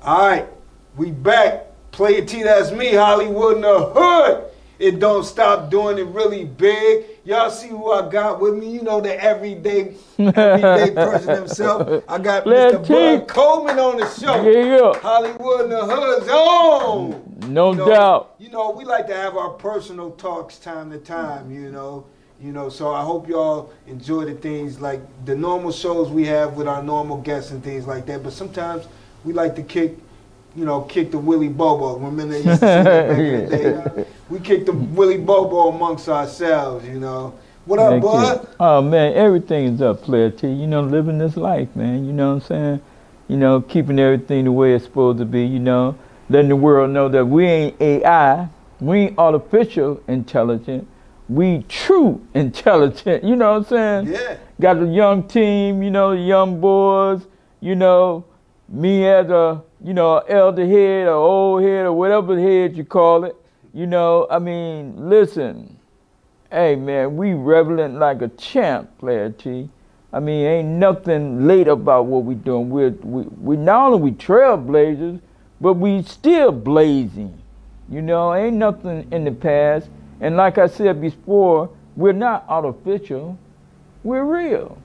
All right, we back. Playa T, that's me, Hollywood in the hood. It don't stop doing it really big. Y'all see who I got with me? You know the everyday person himself. I got Mr. Bud Coleman on the show. Yeah. Hollywood in the hood zone. No doubt. You know, we like to have our personal talks time to time, you know. So I hope y'all enjoy the things like the normal shows we have with our normal guests and things like that. But sometimes we like to kick the Willy Bobo. Remember they used to say that back in the day? We kick the Willy Bobo amongst ourselves, you know. What up, Bud? Oh, man, everything is up, Playa T. You know, living this life, man. You know what I'm saying? You know, keeping everything the way it's supposed to be, you know. Letting the world know that we ain't AI. We ain't artificial intelligence. We true intelligent, you know what I'm saying? Yeah. Got a young team, you know, young boys, you know, me as a, elder head or old head or whatever head you call it, you know, I mean, listen, hey man, we reveling like a champ, Playa T. I mean, ain't nothing late about what we doing. We not only we trailblazers, but we still blazing, you know, ain't nothing in the past. And like I said before, we're not artificial, we're real,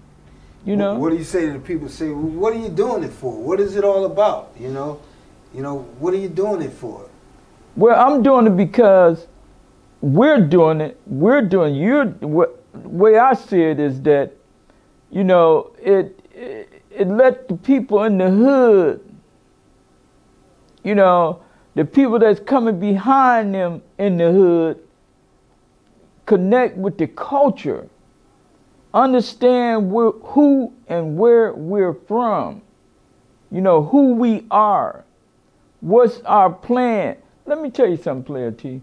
you know? What do you say to the people say, what are you doing it for? What is it all about, you know? What are you doing it for? Well, I'm doing it because we're doing it. The way I see it is that, you know, it let the people in the hood, you know, the people that's coming behind them in the hood, connect with the culture, understand who and where we're from, you know, who we are, what's our plan. Let me tell you something, Playa T.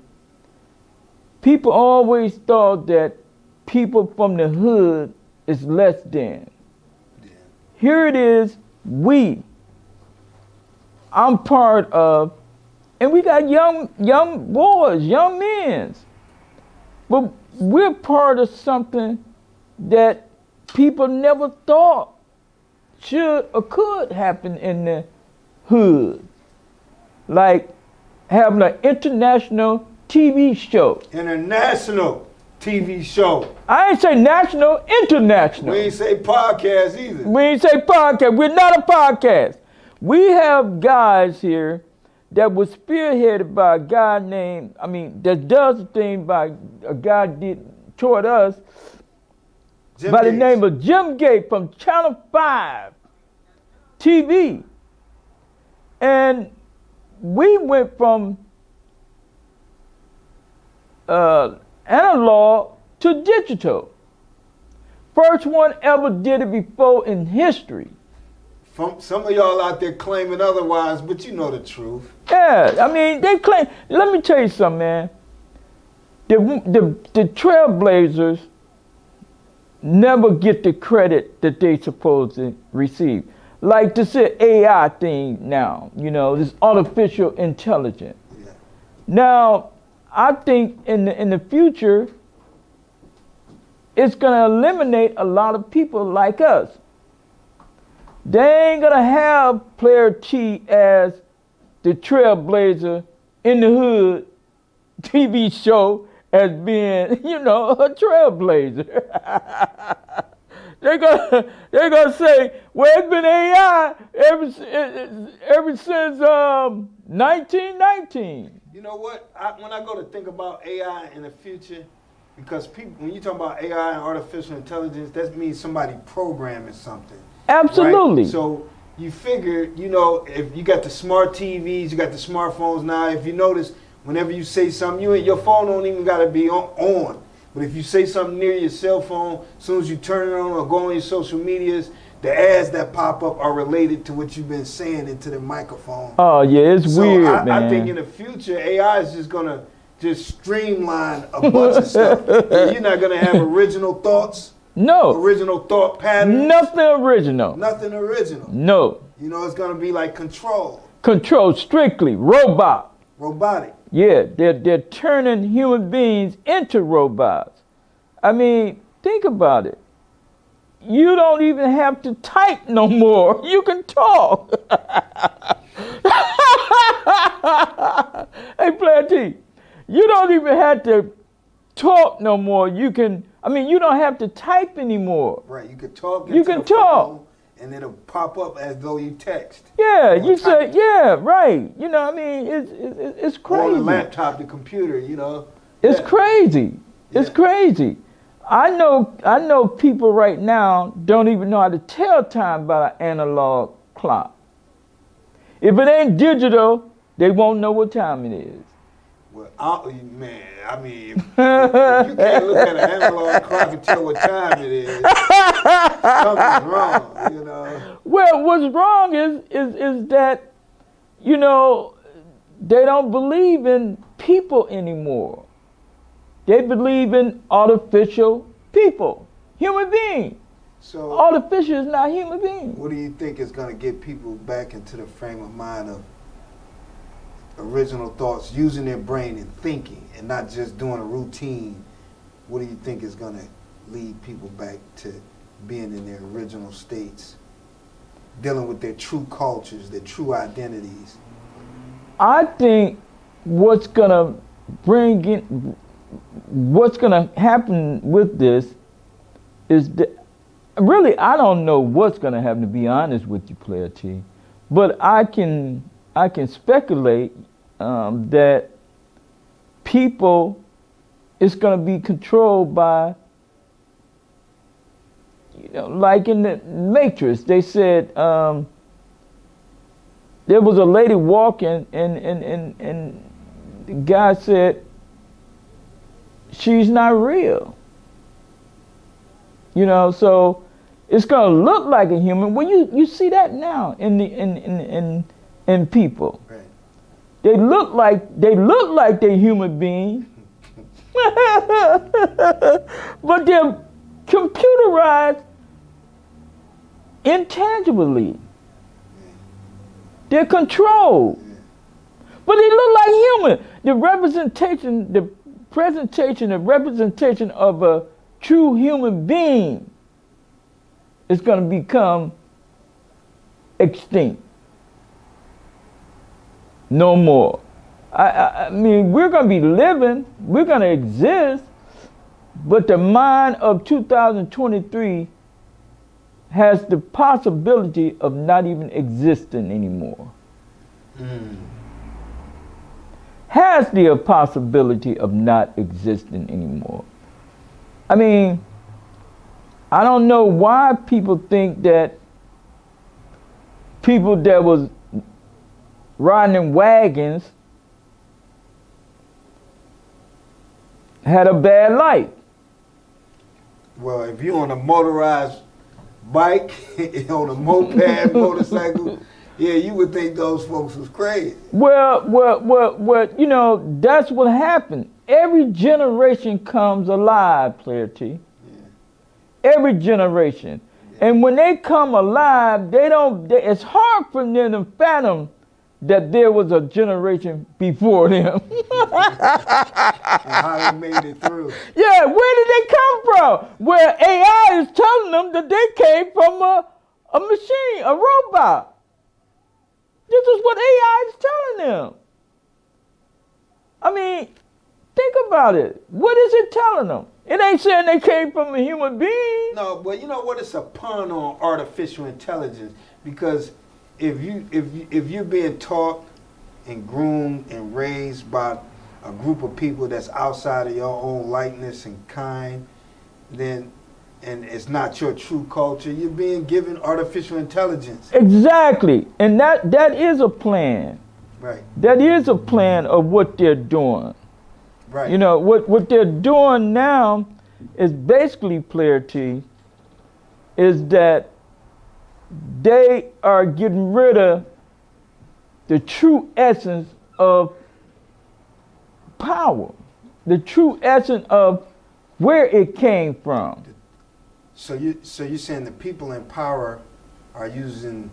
People always thought that people from the hood is less than. Yeah. Here it is, I'm part of, and we got young boys, young men. But we're part of something that people never thought should or could happen in the hood. Like having an international TV show. International TV show. I ain't say national, international. We ain't say podcast either. We ain't say podcast. We're not a podcast. We have guys here that was spearheaded by a guy that does the thing by a guy toward us by the name of Jim Gates from Channel 5 TV. And we went from analog to digital. First one ever did it before in history. Some of y'all out there claiming otherwise, but you know the truth. Yeah, I mean, they claim, let me tell you something, man. The trailblazers never get the credit that they supposed to receive. Like this AI thing now, you know, this artificial intelligence. Yeah. Now, I think in the future, it's gonna eliminate a lot of people like us. They ain't gonna have Playa T as the trailblazer in the hood TV show as being, you know, a trailblazer. They're gonna say, well, it's been AI ever since 1919. You know what? When I go to think about AI in the future, because people, when you talk about AI and artificial intelligence, that means somebody programming something. Absolutely. Right? So you figure, you know, if you got the smart TVs, you got the smartphones now, if you notice, whenever you say something, your phone don't even got to be on. But if you say something near your cell phone, as soon as you turn it on or go on your social medias, the ads that pop up are related to what you've been saying into the microphone. Oh, yeah, it's weird, man. I think in the future, AI is just going to streamline a bunch of stuff. You're not going to have original thoughts. No. Original thought patterns. Nothing original. Nothing original. No. You know, it's going to be like control. Control, strictly. Robotic. Yeah, they're turning human beings into robots. I mean, think about it. You don't even have to type no more. You can talk. don't even have to talk no more. You don't have to type anymore. Right, you could talk. You can talk. And it'll pop up as though you text. Yeah, you say, yeah, right. You know, I mean, it's crazy. Or the laptop, the computer, you know. It's crazy. It's crazy. I know people right now don't even know how to tell time by an analog clock. If it ain't digital, they won't know what time it is. Well, man, I mean, if you can't look at an analog clock and tell what time it is, something's wrong, you know. Well, what's wrong is that, you know, they don't believe in people anymore. They believe in artificial people, human beings. So artificial is not human beings. What do you think is going to get people back into the frame of mind of original thoughts, using their brain and thinking, and not just doing a routine? What do you think is going to lead people back to being in their original states, dealing with their true cultures, their true identities? I think what's going to happen with this is that, really, I don't know what's going to happen, to be honest with you, Playa T. But I can speculate that people is going to be controlled by, you know, like in the Matrix. They said there was a lady walking, and the guy said, she's not real. You know, so it's gonna look like a human. Well, you see that now in people. Right. They look like they're human beings, but they're computerized intangibly. They're controlled, but they look like human. The representation of a true human being is going to become extinct. No more. I mean, we're going to be living, we're going to exist, but the mind of 2023 has the possibility of not even existing anymore. Has the possibility of not existing anymore. I mean, I don't know why people think that people that was riding in wagons had a bad life. Well, if you're on a motorized bike, on a moped, motorcycle, yeah, you would think those folks was crazy. Well, you know, that's what happened. Every generation comes alive, Playa T. Yeah. Every generation. Yeah. And when they come alive, it's hard for them to fathom that there was a generation before them. And how they made it through. Yeah, where did they come from? Where AI is telling them that they came from a machine, a robot. This is what AI is telling them. I mean, think about it. What is it telling them? It ain't saying they came from a human being. No, but you know what? It's a pun on artificial intelligence, because if you're being taught and groomed and raised by a group of people that's outside of your own likeness and kind, then, and it's not your true culture, you're being given artificial intelligence. Exactly. And that is a plan. Right. That is a plan of what they're doing. Right. You know, what they're doing now is basically, Playa T, is that they are getting rid of the true essence of power, the true essence of where it came from. So you're saying the people in power are using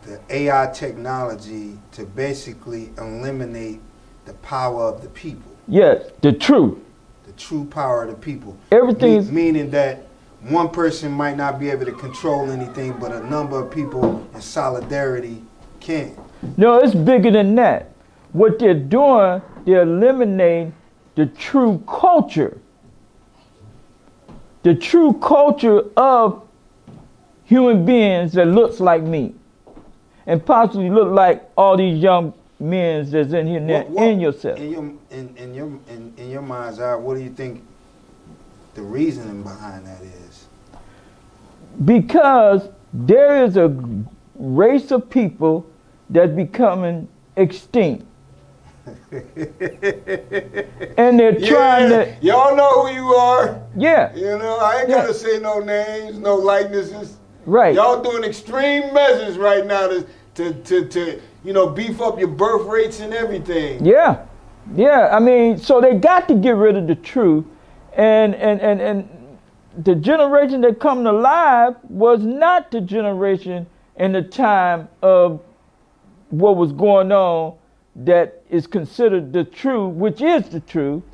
the AI technology to basically eliminate the power of the people. Yes, the truth. The true power of the people. Everything's meaning that one person might not be able to control anything, but a number of people in solidarity can. No, it's bigger than that. What they're doing, they're eliminating the true culture. The true culture of human beings that looks like me. And possibly look like all these young men that's in here now, in yourself. In your mind's eye, what do you think the reasoning behind that is? Because there is a race of people that's becoming extinct. And they're trying to... Y'all know who you are. Yeah. You know, I ain't gotta say no names, no likenesses. Right. Y'all doing extreme measures right now to you know, beef up your birth rates and everything. Yeah. Yeah. I mean, so they got to get rid of the truth. And the generation that come alive was not the generation in the time of what was going on that is considered the truth, which is the truth.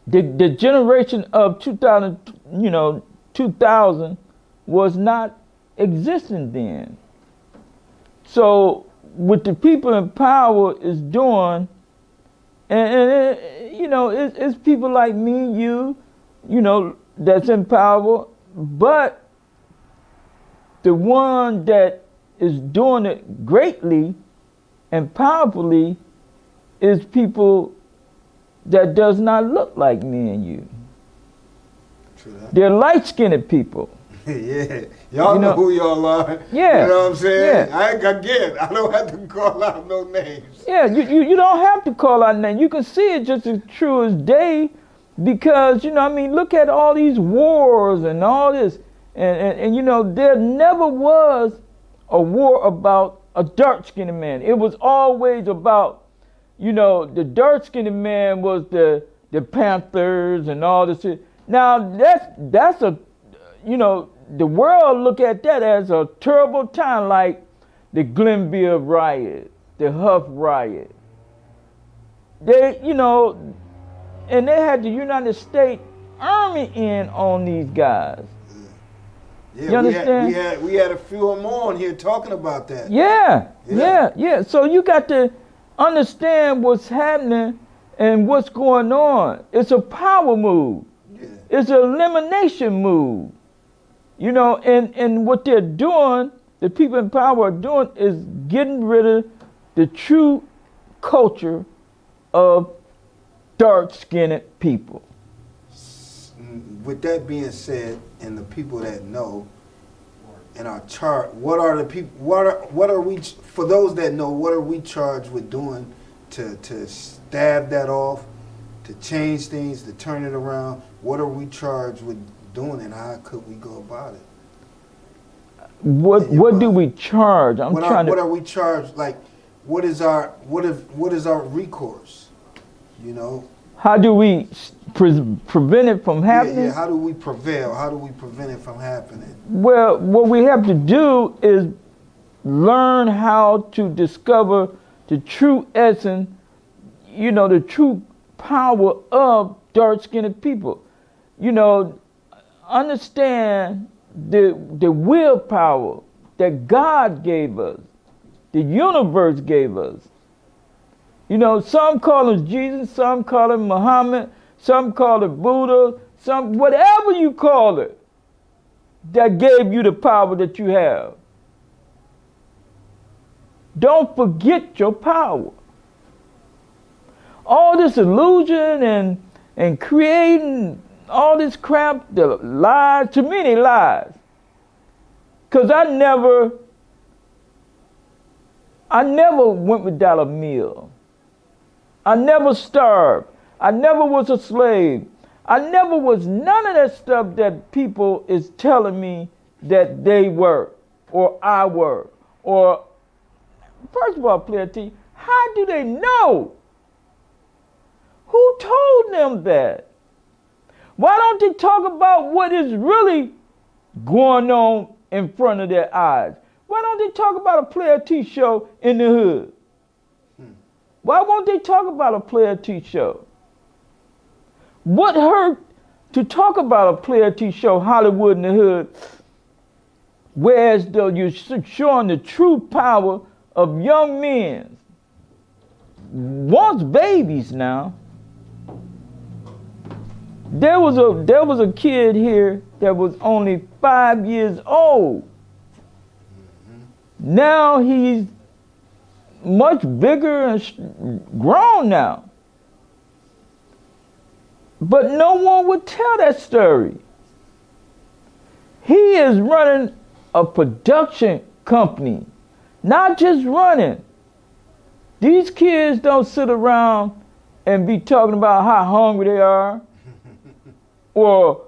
The generation of 2000 was not existing then. So what the people in power is doing, and you know, it's people like me, you know, that's in power, but the one that is doing it greatly and powerfully is people that does not look like me and you. True that. They're light-skinned people. Yeah, y'all know who y'all are. Yeah. You know what I'm saying? Yeah. I don't have to call out no names. Yeah, you don't have to call out names. You can see it just as true as day, because, you know, I mean, look at all these wars and all this. And you know, there never was a war about a dark-skinned man. It was always about, you know, the dark-skinned man was the Panthers and all this. Now, that's a, you know, the world look at that as a terrible time, like the Glenville riot, the Huff riot. They, you know, and they had the United States Army in on these guys. Yeah, you understand? We had a few of them on here talking about that. Yeah. So you got to understand what's happening and what's going on. It's a power move. Yeah. It's an elimination move. You know, and what they're doing, the people in power are doing, is getting rid of the true culture of dark-skinned people. With that being said, and the people that know in our chart, what are the people? What are we? For those that know, what are we charged with doing to stab that off, to change things, to turn it around? What are we charged with doing, and how could we go about it? What do we charge? What are we charged? Like, what is our recourse? You know. How do we prevent it from happening? Yeah, how do we prevail? How do we prevent it from happening? Well, what we have to do is learn how to discover the true essence, you know, the true power of dark-skinned people. You know, understand the willpower that God gave us, the universe gave us. You know, some call him Jesus, some call him Muhammad, some call it Buddha, some whatever you call it, that gave you the power that you have. Don't forget your power. All this illusion and creating all this crap, the lies, too many lies. Because I never went without a meal. I never starved. I never was a slave. I never was none of that stuff that people is telling me that they were, or I were, or, first of all, Playa T, how do they know? Who told them that? Why don't they talk about what is really going on in front of their eyes? Why don't they talk about a Playa T show in the hood? Why won't they talk about a Playa T show? What hurt to talk about a Playa T show, Hollywood in the hood, whereas though you're showing the true power of young men, once babies now, There was a kid here that was only 5 years old. Now he's much bigger and grown now. But no one would tell that story. He is running a production company, not just running. These kids don't sit around and be talking about how hungry they are, or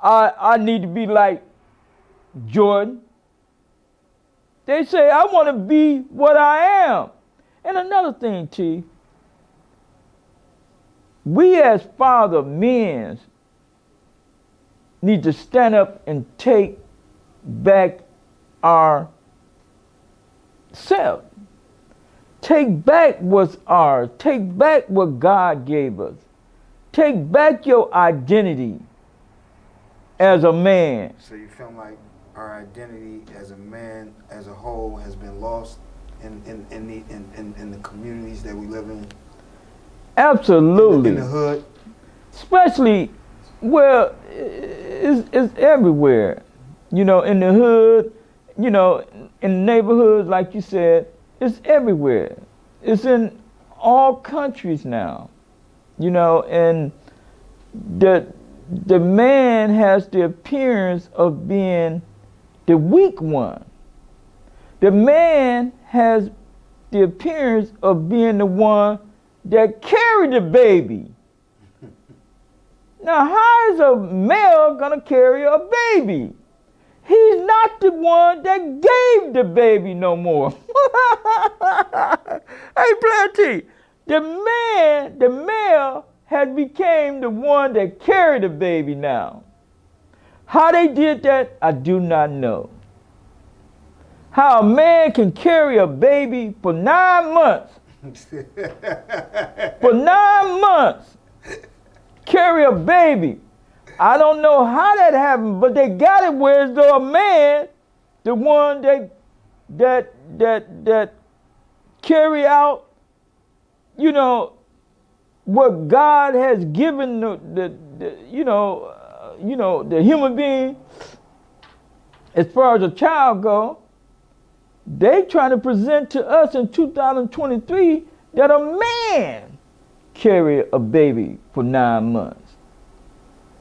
I need to be like Jordan. They say, I want to be what I am. And another thing, T, we as father men need to stand up and take back our self. Take back what's ours. Take back what God gave us. Take back your identity as a man. So you feel like our identity as a man, as a whole, has been lost in the communities that we live in? Absolutely. In the hood? Especially, well, it's everywhere. You know, in the hood, you know, in the neighborhoods, like you said, it's everywhere. It's in all countries now. You know, and the man has the appearance of being the weak one. The man has the appearance of being the one that carried the baby. Now, how is a male gonna carry a baby? He's not the one that gave the baby no more. Hey, Playa T, the male had became the one that carried the baby now. How they did that, I do not know. How a man can carry a baby for 9 months. For 9 months, carry a baby. I don't know how that happened, but they got it where as though a man, the one that carry out, you know, what God has given the human being, as far as a child go. They trying to present to us in 2023 that a man carry a baby for 9 months.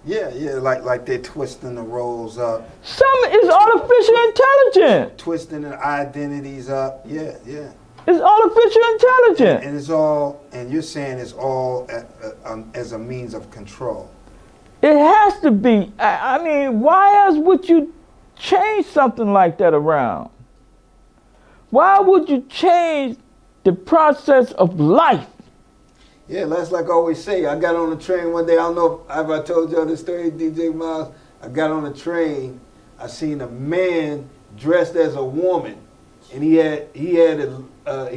Yeah, like they're twisting the roles up. Some is artificial intelligence. Twisting the identities up. Yeah. It's artificial intelligence. And it's all, and you're saying it's all as a means of control. It has to be. I mean, why else would you change something like that around? Why would you change the process of life? Yeah, that's like I always say. I got on the train one day. I don't know if I told y'all this story, DJ Miles. I got on the train. I seen a man dressed as a woman, and he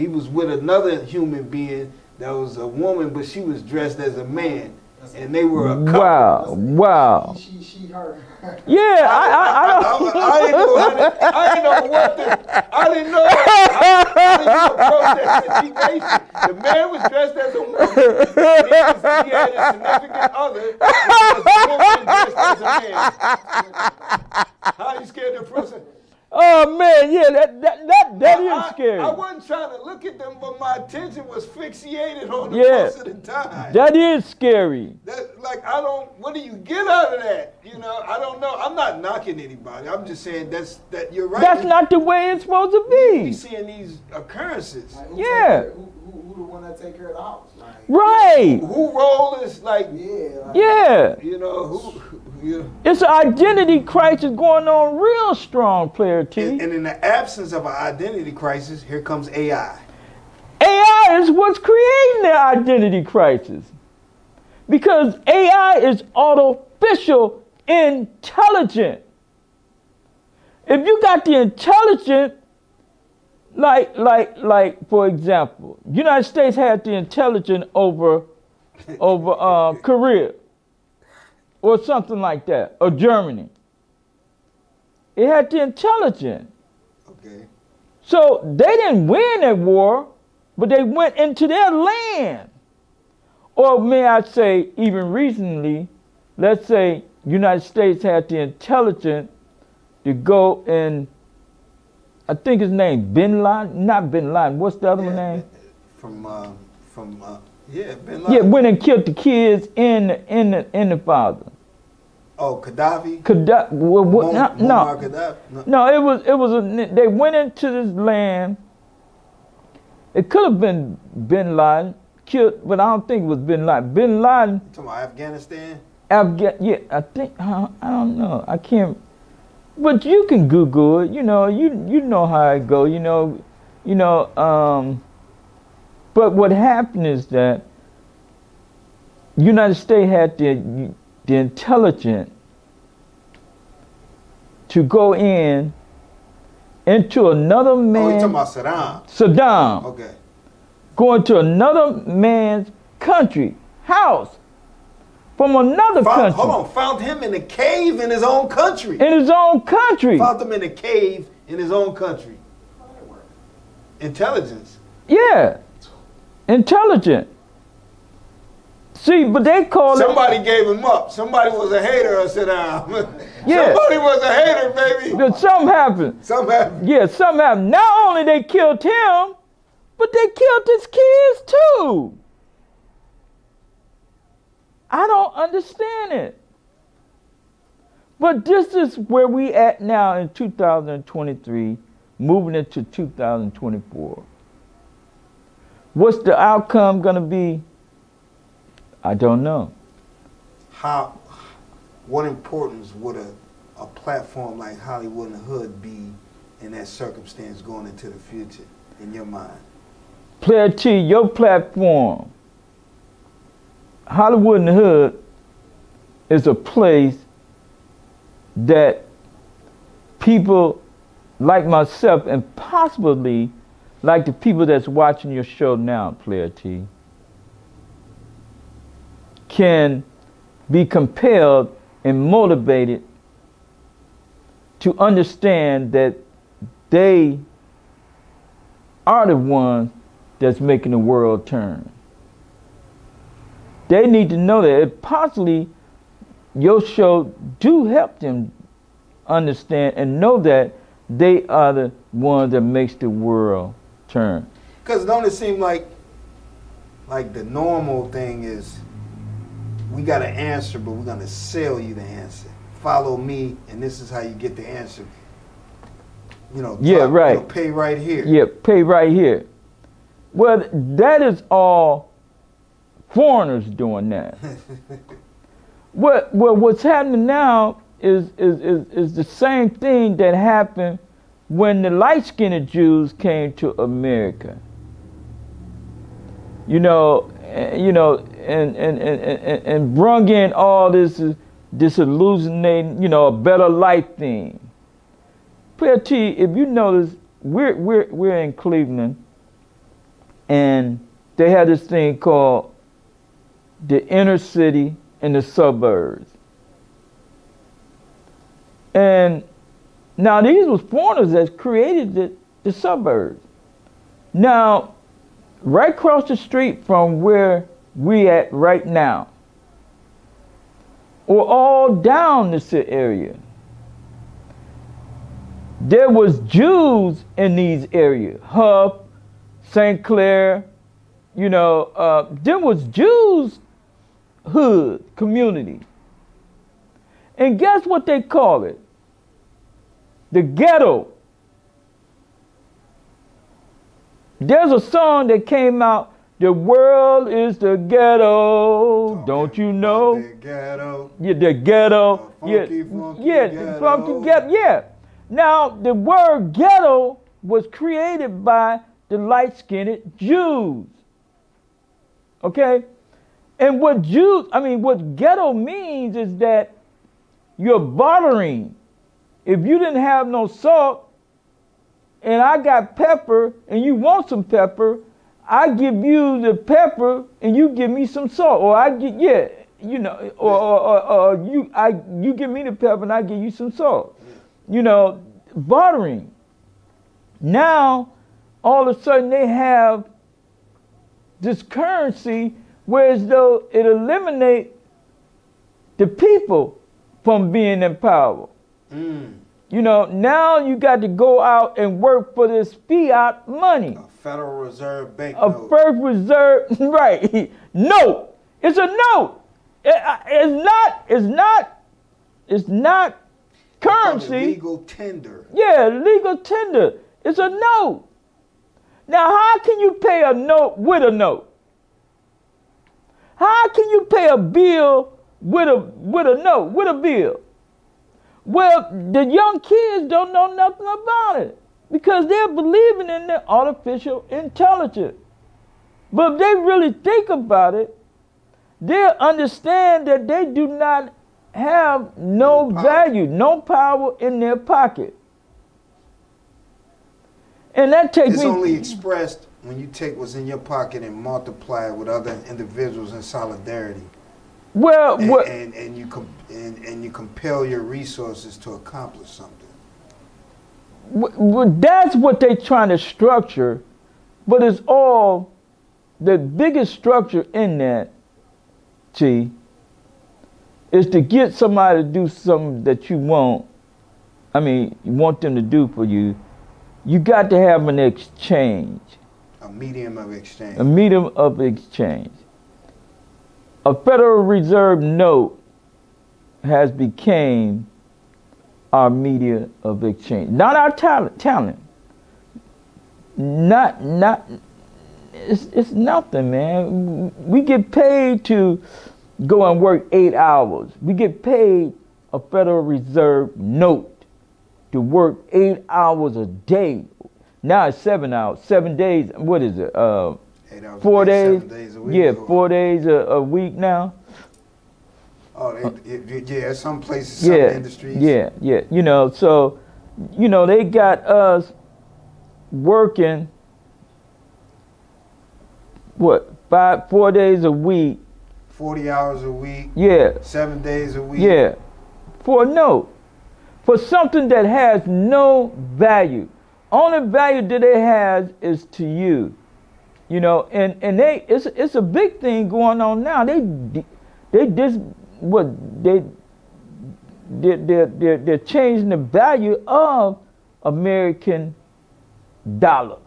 was with another human being that was a woman, but she was dressed as a man, and they were a couple. Wow. She her. Yeah, I didn't know what protest situation. The man was dressed as a woman. He had a significant other. The woman dressed as a man. How you scared the person? Oh man, yeah, that is scary. I wasn't trying to look at them, but my attention was fixated on them most of the time. That is scary. What do you get out of that? You know, I don't know. I'm not knocking anybody. I'm just saying that you're right. That's not the way it's supposed to be. We seeing these occurrences. Like, who the one that take care of the house? Like, right. Who role is like? Yeah. You know who? It's an identity crisis going on real strong, Playa T. And in the absence of an identity crisis, here comes AI. AI is what's creating the identity crisis. Because AI is artificial intelligence. If you got the intelligence, like for example, United States had the intelligence over Korea. Or something like that, or Germany. It had the intelligence. Okay. So they didn't win that war, but they went into their land. or may I say, even recently, let's say United States had the intelligence to go and, I think his name Bin Laden, not Bin Laden. What's the other one name? Bin Laden. Yeah, went and killed the kids in the father. Oh, Gaddafi. No, Gaddafi. it was they went into this land. It could have been Bin Laden killed, but I don't think it was Bin Laden. Bin Laden. You talking about Afghanistan? Yeah, I think I don't know. I can't. But you can Google it. You know how it go. But what happened is that United States had the intelligence to go into another man. Oh, you talking about Saddam? Saddam. Okay. Go into another man's country, house, from another country. Hold on, found him in a cave in his own country. In his own country. Found him in a cave in his own country. Intelligence. Yeah. Intelligent. See, but they call Somebody gave him up. Somebody was a hater of Saddam. Yeah. Somebody was a hater, baby. But something happened. Something happened. Yeah, something happened. Not only they killed him, but they killed his kids too. I don't understand it. But this is where we at now in 2023, moving into 2024. What's the outcome going to be? I don't know. What importance would a platform like Hollywood in the Hood be in that circumstance going into the future, in your mind? Playa T, your platform, Hollywood in the Hood, is a place that people like myself and possibly like the people that's watching your show now, Playa T, can be compelled and motivated to understand that they are the ones that's making the world turn. They need to know that if possibly your show do help them understand and know that they are the ones that makes the world turn. Because don't it seem like the normal thing is we got an answer, but we're going to sell you the answer. Follow me, and this is how you get the answer. Right. Pay right here. Yeah, pay right here. Well, that is all foreigners doing that. What's happening now is the same thing that happened when the light-skinned Jews came to America. And brung in all this hallucinating, a better life thing. Playa T, if you notice, we're in Cleveland, and they had this thing called the inner city and the suburbs. And now these was foreigners that created the suburbs. Now, right across the street from where we at right now, or all down this area, there was Jews in these areas. Huff, St. Clair, there was Jews hood community. And guess what they call it? The ghetto. There's a song that came out, "The world is the ghetto, don't you know?" The ghetto. Yeah, the ghetto. Funky The funky ghetto. ghetto. Yeah. Now, the word ghetto was created by the light-skinned Jews. Okay? And what ghetto means is that you're bartering. If you didn't have no salt, and I got pepper, and you want some pepper, I give you the pepper, and you give me some salt, or you give me the pepper, and I give you some salt. Bartering. Now, all of a sudden, they have this currency whereas though it eliminate the people from being empowered. You know, now you got to go out and work for this fiat money. A Federal Reserve bank A note. first reserve, right? Note. It's a note. It's not currency. Legal tender. Yeah, legal tender. It's a note. Now, how can you pay a note with a note? How can you pay a bill with a note, with a bill? Well, the young kids don't know nothing about it because they're believing in the artificial intelligence. But if they really think about it, they'll understand that they do not have no value, no power in their pocket. And that takes It's me... only expressed when you take what's in your pocket and multiply it with other individuals in solidarity. Well, and you compel your resources to accomplish something. That's what they're trying to structure, but it's all the biggest structure in that, T, is to get somebody to do something that you want. I mean, you want them to do for you. You got to have an exchange. A medium of exchange. A medium of exchange. A Federal Reserve note has become our media of exchange. Not our talent. It's nothing, man. We get paid to go and work 8 hours. We get paid a Federal Reserve note to work 8 hours a day. Now it's 7 hours, 7 days. What is it? 8 hours 4 a day, days. 7 days a week. Yeah, 4 days a week now. Oh, yeah, some places, some industries. Yeah. You know, so, you know, they got us working, 4 days a week. 40 hours a week. Yeah. 7 days a week. Yeah. For a note. For something that has no value. Only value that it has is to you. You know, and it's a big thing going on now. They're changing the value of American dollar.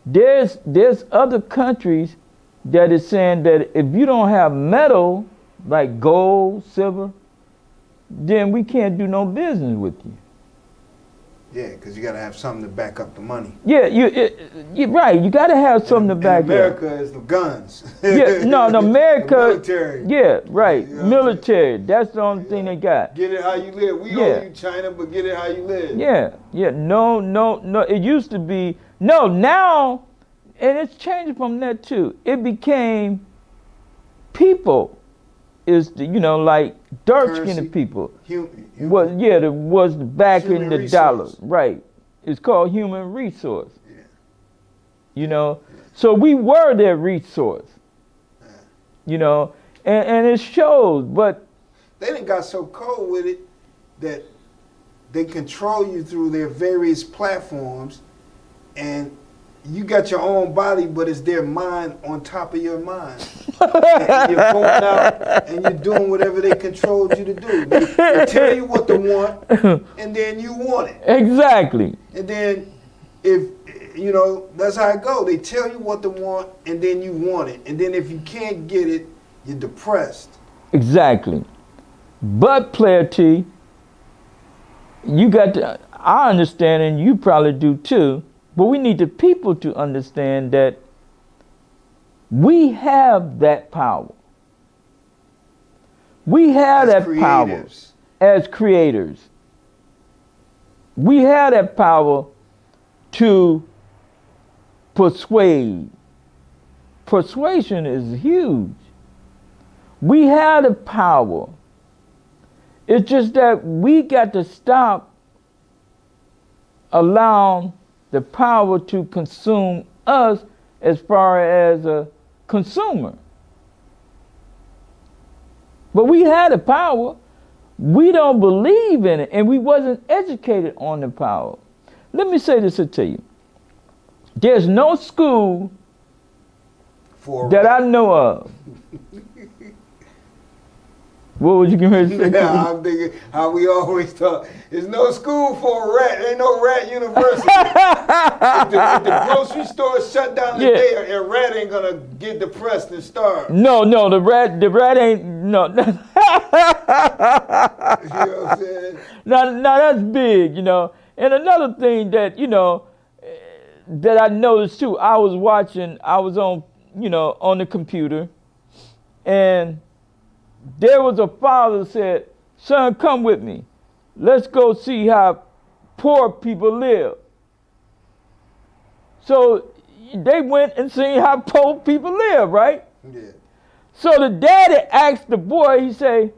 There's other countries that is saying that if you don't have metal like gold, silver, then we can't do no business with you. Yeah, because you got to have something to back up the money. Yeah, you're right. You got to have something to back up. America is the guns. Yeah, no, America. The military. Yeah, right. You know military. That's the only thing they got. Get it how you live. We owe you, China, but get it how you live. Yeah. No. It used to be now, and it's changing from that too. It became people. Is like dark-skinned people. Was back in the dollar, right? It's called human resource. Yeah. You know, so we were their resource. Yeah. You know, and it shows. But they done got so cold with it that they control you through their various platforms, and you got your own body, but it's their mind on top of your mind. And you're going out and you're doing whatever they controlled you to do. They tell you what to want, and then you want it. Exactly. And then that's how it goes. They tell you what to want, and then you want it. And then if you can't get it, you're depressed. Exactly. But Playa T, you got to, I understand, and you probably do too, but we need the people to understand that we have that power. We have that power as creators. We have that power to persuade. Persuasion is huge. We have the power. It's just that we got to stop allowing the power to consume us as far as a consumer. But we had the power. We don't believe in it, and we wasn't educated on the power. Let me say this to you. There's no school For a that rat. I know of. What was you going to say? Yeah, I'm thinking how we always talk. There's no school for a rat. Ain't no rat university. if the grocery store shut down today, a rat ain't gonna get depressed and starve. No, the rat ain't no. You know what I'm saying? Now that's big, you know. And another thing that that I noticed too. I was on on the computer, and there was a father that said, "Son, come with me. Let's go see how poor people live." So they went and seen how poor people live, right? Yeah. So the daddy asked the boy, he say,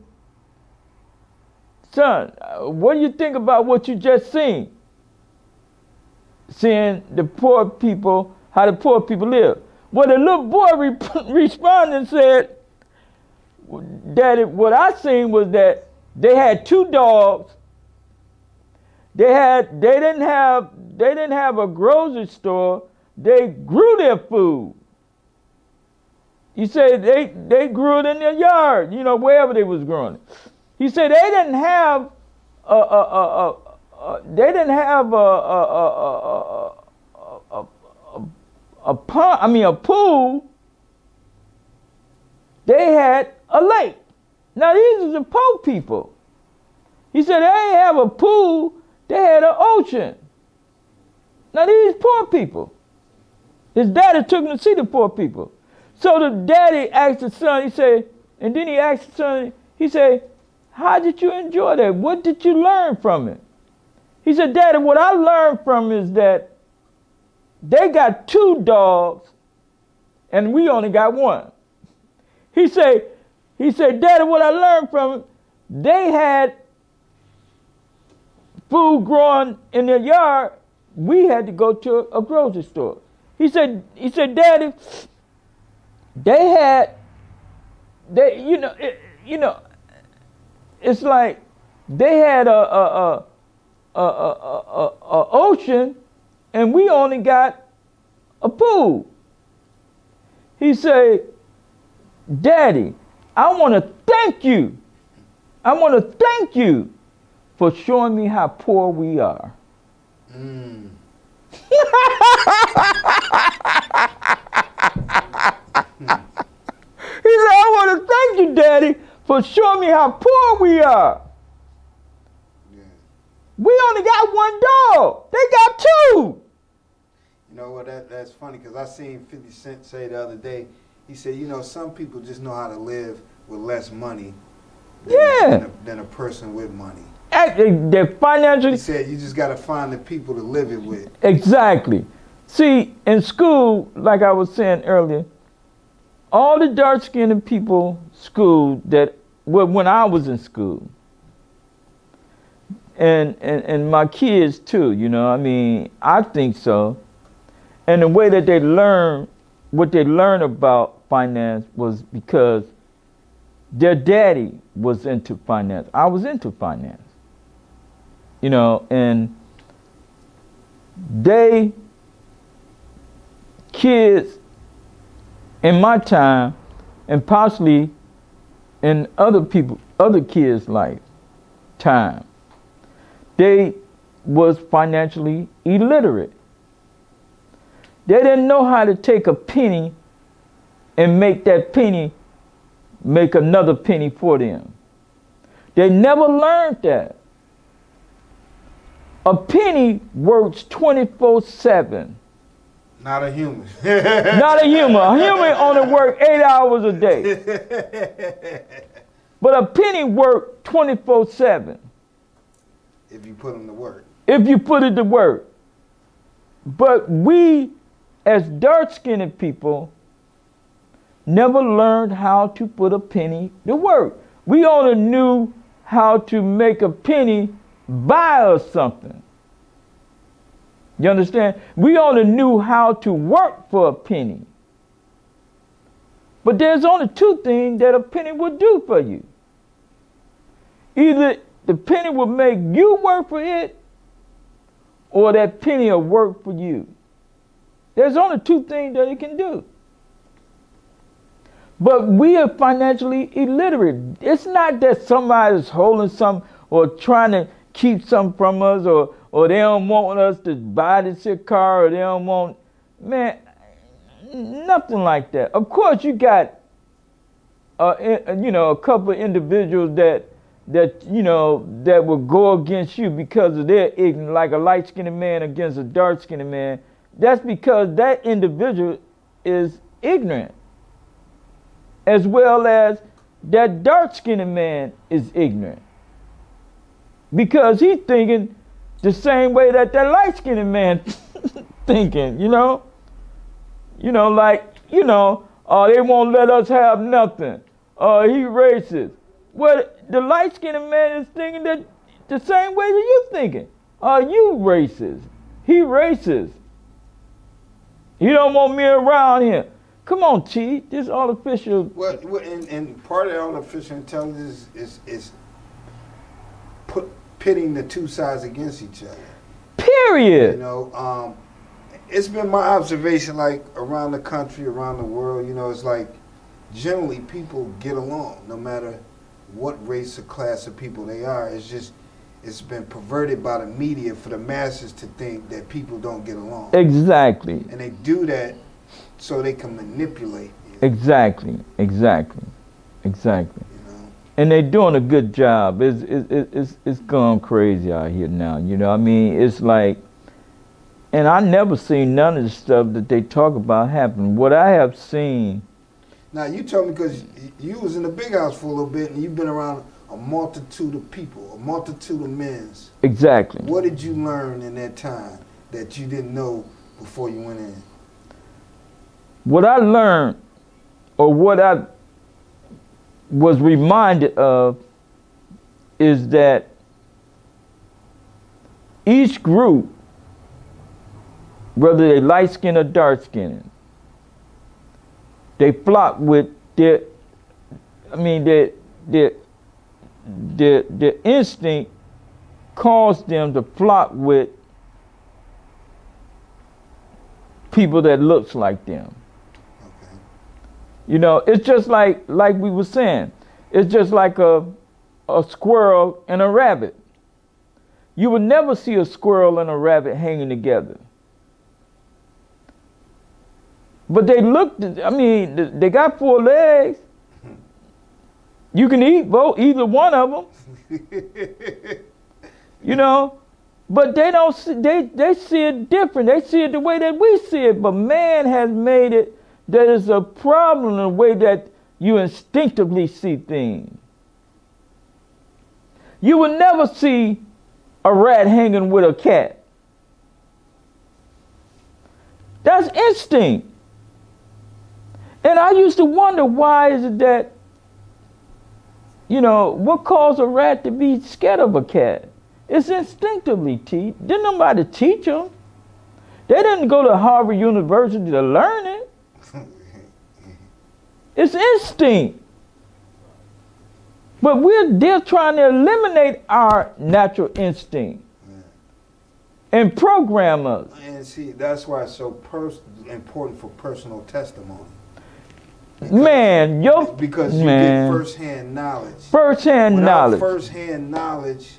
"Son, what do you think about what you just seen? Seeing the poor people, how the poor people live." Well, the little boy responded and said, "Daddy, what I seen was that they had 2 dogs. They didn't have a grocery store. They grew their food." He said they grew it in their yard, wherever they was growing it. He said they didn't have a pond. I mean a pool. They had a lake. Now these are the poor people. He said they didn't have a pool. They had an ocean. Now these poor people. His daddy took him to see the poor people. So the daddy asked the son, he said, and then he asked the son, he said, "How did you enjoy that? What did you learn from it?" He said, "Daddy, what I learned from it is that they got 2 dogs and we only got 1. He said, "Daddy, what I learned from it, they had food growing in their yard. We had to go to a grocery store." He said, "Daddy, it's like they had a ocean and we only got a pool." He said, "Daddy, I want to thank you. I want to thank you for showing me how poor we are." Mm. He said, "I want to thank you, Daddy, for showing me how poor we are. Yeah. We only got 1 dog. They got 2. You know what? That's funny because I seen 50 Cent say the other day. He said, some people just know how to live with less money than a person with money. They're financially. He said you just got to find the people to live it with. Exactly. See, in school, like I was saying earlier, all the dark-skinned people school when I was in school, and my kids too, I think so. And the way that what they learn about finance was because their daddy was into finance. I was into finance. And kids in my time, and possibly in other kids' time, they was financially illiterate. They didn't know how to take a penny and make that penny make another penny for them. They never learned that. A penny works 24/7. Not a human. Not a human. A human only works 8 hours a day. But a penny works 24/7. If you put them to work. If you put it to work. But we, as dark-skinned people, never learned how to put a penny to work. We only knew how to make a penny buy us something. You understand? We only knew how to work for a penny. But there's only 2 things that a penny would do for you. Either the penny will make you work for it, or that penny will work for you. There's only 2 things that it can do. But we are financially illiterate. It's not that somebody's holding something or trying to keep something from us, or they don't want us to buy this here car, or they don't want, man, nothing like that. Of course, you got, a couple of individuals that will go against you because of their ignorance, like a light-skinned man against a dark-skinned man. That's because that individual is ignorant, as well as that dark-skinned man is ignorant, because he's thinking the same way that light-skinned man thinking. Oh, they won't let us have nothing. Oh, he racist. Well, the light-skinned man is thinking that the same way that you thinking. Oh, you racist. He racist. He don't want me around here. Come on, T. This artificial. Well, and part of the artificial intelligence is pitting the two sides against each other. Period. It's been my observation, like around the country, around the world. It's like generally people get along, no matter what race or class of people they are. It's been perverted by the media for the masses to think that people don't get along. Exactly. And they do that so they can manipulate you. Exactly. And they're doing a good job. It's gone crazy out here now. It's like, and I never seen none of the stuff that they talk about happen. What I have seen. Now, you told me because you was in the big house for a little bit and you've been around a multitude of people, a multitude of men. Exactly. What did you learn in that time that you didn't know before you went in? What I learned, or what I was reminded of, is that each group, whether they light-skinned or dark-skinned, they flock with their instinct caused them to flock with people that looks like them. Okay. It's just like we were saying, it's just like a squirrel and a rabbit. You would never see a squirrel and a rabbit hanging together. But they they got 4 legs. You can eat either one of them. But they don't see, they see it different. They see it the way that we see it. But man has made it that it's a problem in the way that you instinctively see things. You will never see a rat hanging with a cat. That's instinct. And I used to wonder, why is it that, what caused a rat to be scared of a cat? It's instinctively, Didn't nobody teach them. They didn't go to Harvard University to learn it. It's instinct. But they're trying to eliminate our natural instinct and program us. And see, that's why it's so important for personal testimony. Because you get first-hand knowledge. Without first-hand knowledge,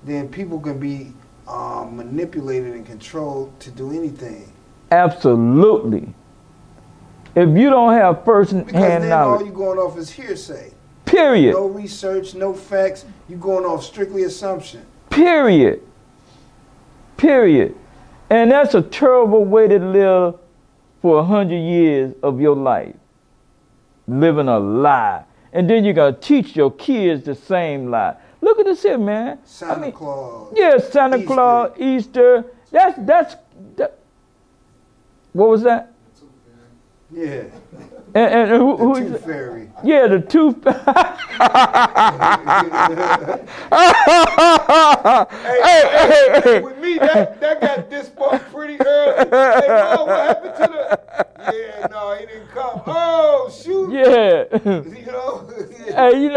then people can be manipulated and controlled to do anything. Absolutely. If you don't have first-hand knowledge, all you're going off is hearsay. Period. No research, no facts. You're going off strictly assumption. Period. And that's a terrible way to live for 100 years of your life. Living a lie. And then you're going to teach your kids the same lie. Look at this here, man. Santa Claus. Yeah, Santa Claus, Easter. That's what was that? Yeah. And who the Tooth Fairy. Yeah, the Tooth Fairy. hey, with me, that got dispelled pretty early. Hey, Mom, what happened to the... Yeah, no, he didn't come. Oh, shoot. Yeah. Hey,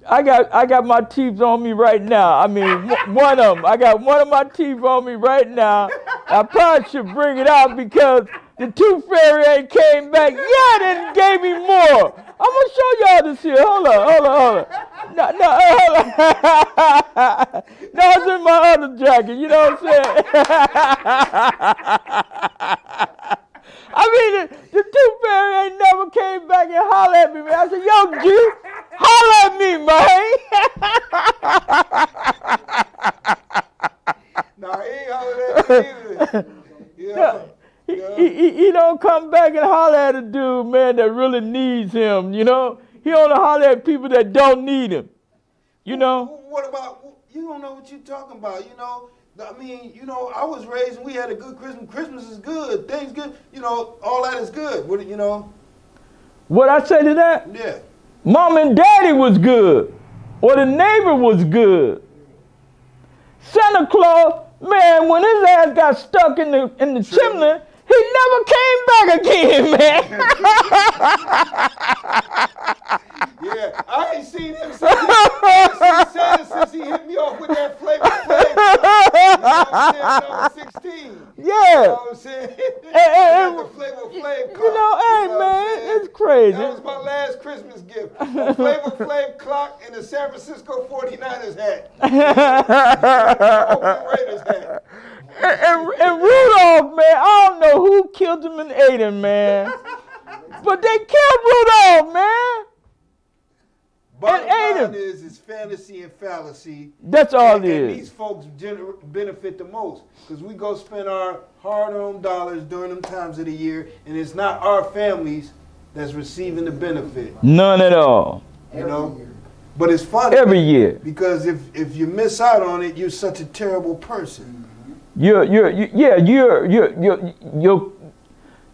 I got my teeth on me right now. I mean, one of them. I got one of my teeth on me right now. I probably should bring it out because the tooth fairy ain't came back yet and gave me more. I'm gonna show y'all this here. Hold on. No, hold on. No, it's in my other jacket. You know what I'm saying? I mean, the tooth fairy ain't never came back and hollered at me, man. I said, yo, G, holler at me, man. No, he ain't hollering at me either. He don't come back and holler at a dude, man, that really needs him, you know? He only holler at people that don't need him, you know? What about, you don't know what you're talking about, you know? I mean, you know, I was raised and we had a good Christmas. Christmas is good. Things good. You know, all that is good. What, you know? What I say to that? Yeah. Mom and daddy was good. Or the neighbor was good. Santa Claus, man, when his ass got stuck in the chimney, he never came back again, man. Yeah, I ain't seen him since he hit me off with that Flavor Flav. You know what I'm saying? When I was 16. Yeah. You know what I'm saying? The Flavor Flav clock. You know, hey, man, it's crazy. That was my last Christmas gift. A Flavor Flav clock and a San Francisco 49ers hat. Oakland Raiders hat. And Rudolph, man, I don't know who killed him and ate him, man. But they killed Rudolph, man. Bottom ate line him. is it's fantasy and fallacy. That's all it And is. these folks benefit the most because we go spend our hard-earned dollars during them times of the year, and it's not our families that's receiving the benefit. None at all. You know, but it's funny Every year. because if you miss out on it, you're such a terrible person. Your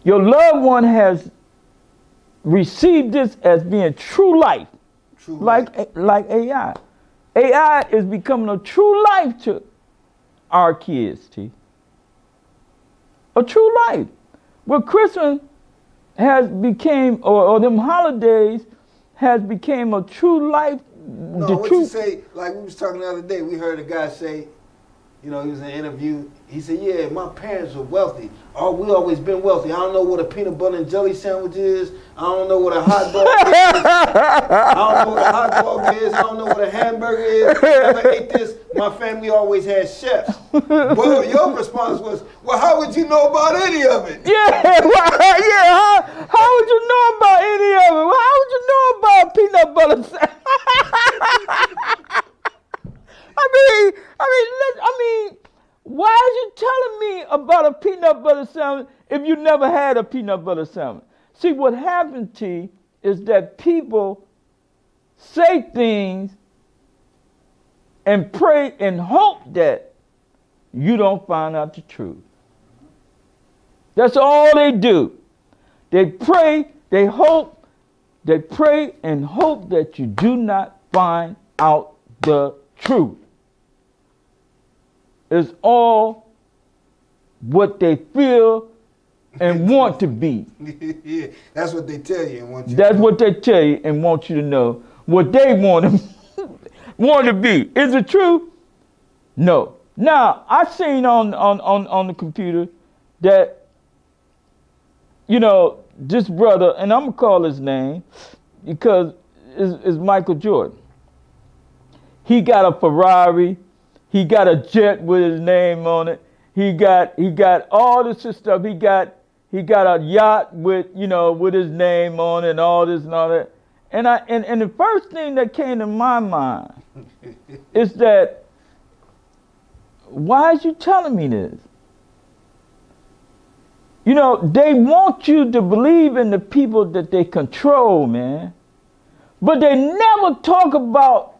loved one has received this as being true life. True. Like AI. AI is becoming a true life to our kids, T. A true life. Well, Christmas has became, or them holidays has became a true life. No, what you say, like we was talking the other day, we heard a guy say, you know, he was in an interview, he said, yeah, my parents were wealthy. Oh, we always been wealthy. I don't know what a peanut butter and jelly sandwich is. I don't know what a hot dog is. I don't know what a hot dog is. I don't know what a hamburger is. I never ate this. My family always had chefs. But your response was, well, how would you know about any of it? Yeah, how would you know about any of it? How would you know about peanut butter sandwich? I mean, why are you telling me about a peanut butter sandwich if you never had a peanut butter sandwich? See, what happens, T, is that people say things and pray and hope that you don't find out the truth. That's all they do. They pray, they hope, they pray and hope that you do not find out the truth. It's all what they feel and want to be. Yeah, that's what they tell you and want you That's to know. what they tell you and want you to know. What they want to be. Is it true? No. Now, I seen on the computer that, you know, this brother, and I'm going to call his name because it's Michael Jordan. He got a Ferrari. He got a jet with his name on it. He got all this stuff. He got a yacht with, you know, with his name on it and all this and all that. And the first thing that came to my mind is that, why is you telling me this? You know, they want you to believe in the people that they control, man. But they never talk about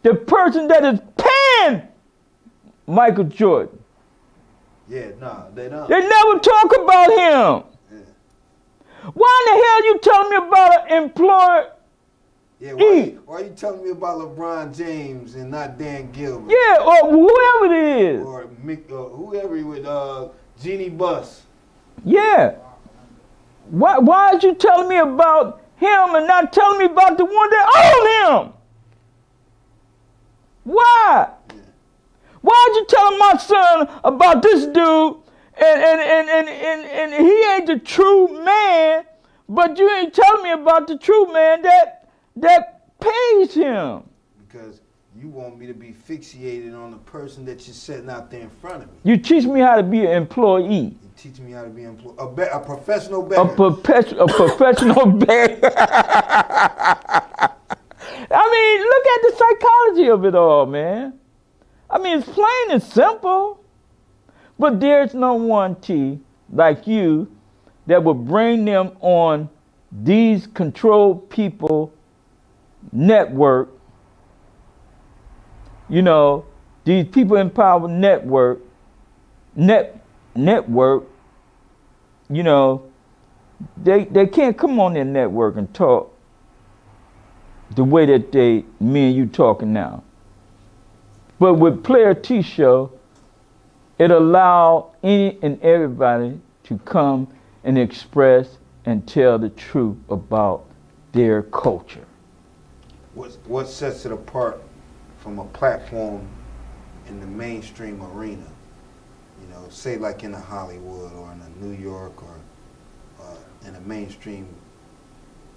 the person that is paying Michael Jordan. Yeah, no, they don't. They never talk about him. Yeah. Why in the hell you telling me about an employer? Yeah, E. why you telling me about LeBron James and not Dan Gilbert? Yeah, or whoever it is. Or Mick, whoever he with Jeannie Buss. Yeah. Why are you telling me about him and not telling me about the one that owned him? Why? Yeah. Why are you telling my son about this dude And he ain't the true man, but you ain't telling me about the true man that pays him. Because you want me to be fixated on the person that you're setting out there in front of me. You teach me how to be an employee. You teach me how to be a professional beggar. A professional beggar. I mean, look at the psychology of it all, man. I mean, it's plain and simple. But there's no one, T, like you, that will bring them on these controlled people network, you know, these people in power network, you know, they can't come on their network and talk the way that me and you talking now. But with Playa T show, it allowed any and everybody to come and express and tell the truth about their culture. What sets it apart from a platform in the mainstream arena? You know, say like in a Hollywood or in a New York or in a mainstream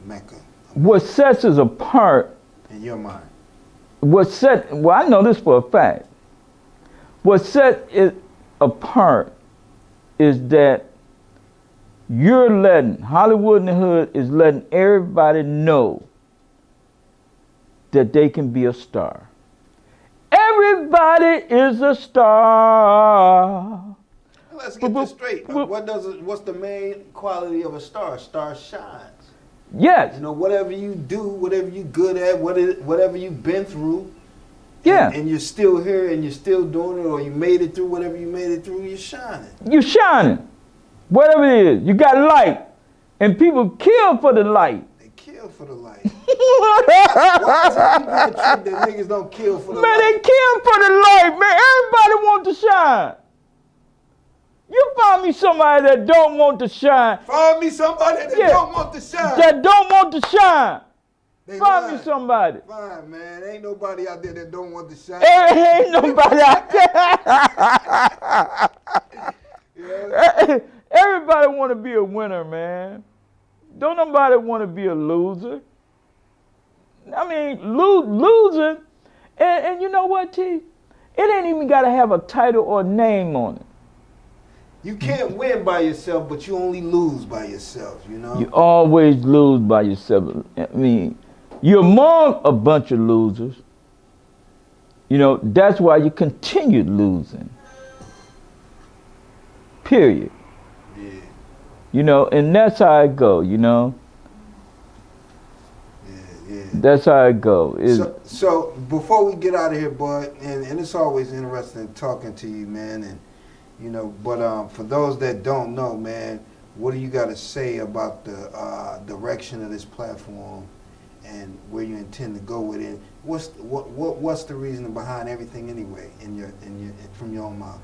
Mecca. What sets us apart? In your mind. Well, I know this for a fact. What sets it apart is that Hollywood in the Hood is letting everybody know that they can be a star. Everybody is a star. Let's get this straight. What's the main quality of a star? A star shines. Yes. You know, whatever you do, whatever you're good at, whatever you've been through, yeah, and you're still here and you're still doing it, or you made it through whatever you made it through, you're shining. You're shining. Whatever it is, you got light, and people kill for the light. They kill for the light. Why is it the truth that niggas don't kill for the light? Man, they kill for the light, man. Everybody wants to shine. You find me somebody that don't want to shine. Find me somebody that don't want to shine. That don't want to shine. They Find lying. Me somebody. Fine, man. Ain't nobody out there that don't want to shine. Ain't nobody out there. Everybody want to be a winner, man. Don't nobody want to be a loser. I mean, losing, and you know what, T? It ain't even got to have a title or name on it. You can't win by yourself, but you only lose by yourself, you know? You always lose by yourself. I mean, you're among a bunch of losers. You know, that's why you continued losing. Period. Yeah. You know, and that's how it go, you know? Yeah. That's how it go. So before we get out of here, Bud, and it's always interesting talking to you, man, and you know, but for those that don't know, man, what do you got to say about the direction of this platform and where you intend to go with it? What's the reason behind everything anyway, from your own mouth?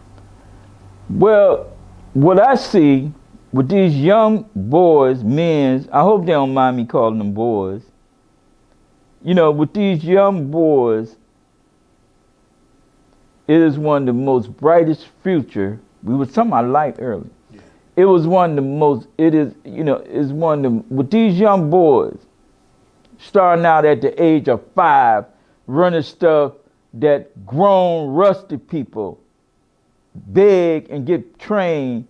Well, what I see with these young boys, men, I hope they don't mind me calling them boys. You know, with these young boys, it is one of the most brightest future. We were talking about light earlier. Yeah. It was one of the most, it is, you know, is one of the, with these young boys, starting out at the age of 5, running stuff that grown, rusty people beg and get trained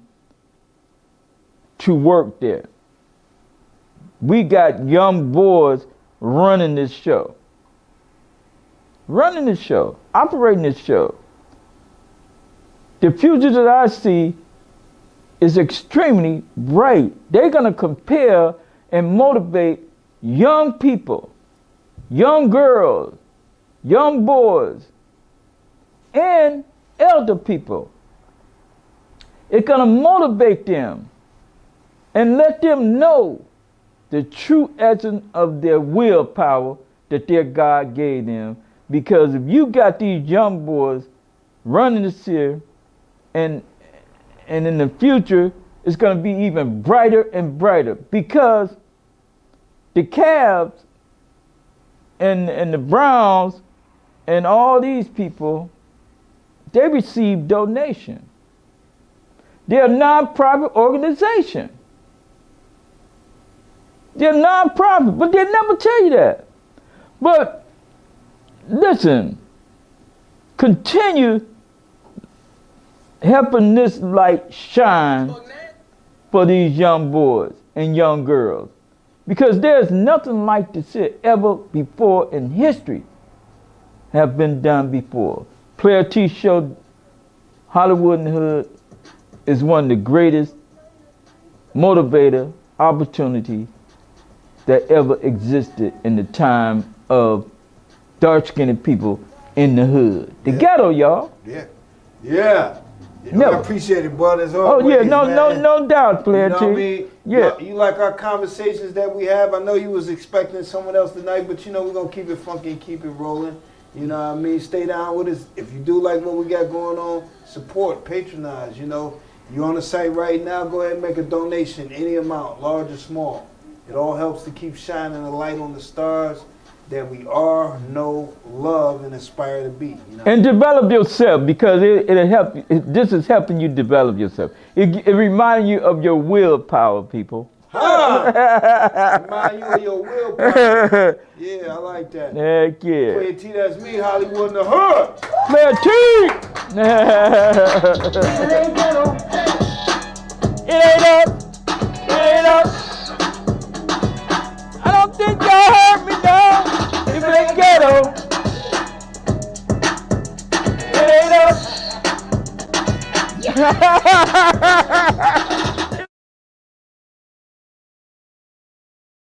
to work there. We got young boys running this show, operating this show. The future that I see is extremely bright. They're going to compare and motivate young people, young girls, young boys, and elder people. It's going to motivate them and let them know the true essence of their willpower that their God gave them. Because if you got these young boys running this here, and in the future, it's going to be even brighter and brighter, because the Cavs and the Browns and all these people, they receive donation. They're a non-profit organization. They're non-profit, but they never tell you that. But listen, continue helping this light shine for these young boys and young girls. Because there's nothing like this shit ever before in history have been done before. Playa T show Hollywood in the Hood is one of the greatest motivator opportunities that ever existed in the time of dark-skinned people in the hood. The ghetto, y'all. Yeah. Yeah. No. I appreciate it, bud. As Oh always, yeah, no doubt, You Playa know T. what I mean? Yeah. You like our conversations that we have. I know you was expecting someone else tonight, but you know we're gonna keep it funky and keep it rolling. You know what I mean? Stay down with us. If you do like what we got going on, support, patronize. You know, you on the site right now, go ahead and make a donation, any amount, large or small. It all helps to keep shining a light on the stars that we are, know, love, and aspire to be. You know? And develop yourself, because it'll help. This is helping you develop yourself. It reminds you of your willpower, people. Remind you of your willpower. Yeah, I like that. Heck yeah. Playa T, that's me, Hollywood in the Hood. Playa T. It ain't up. It ain't up. I don't think y'all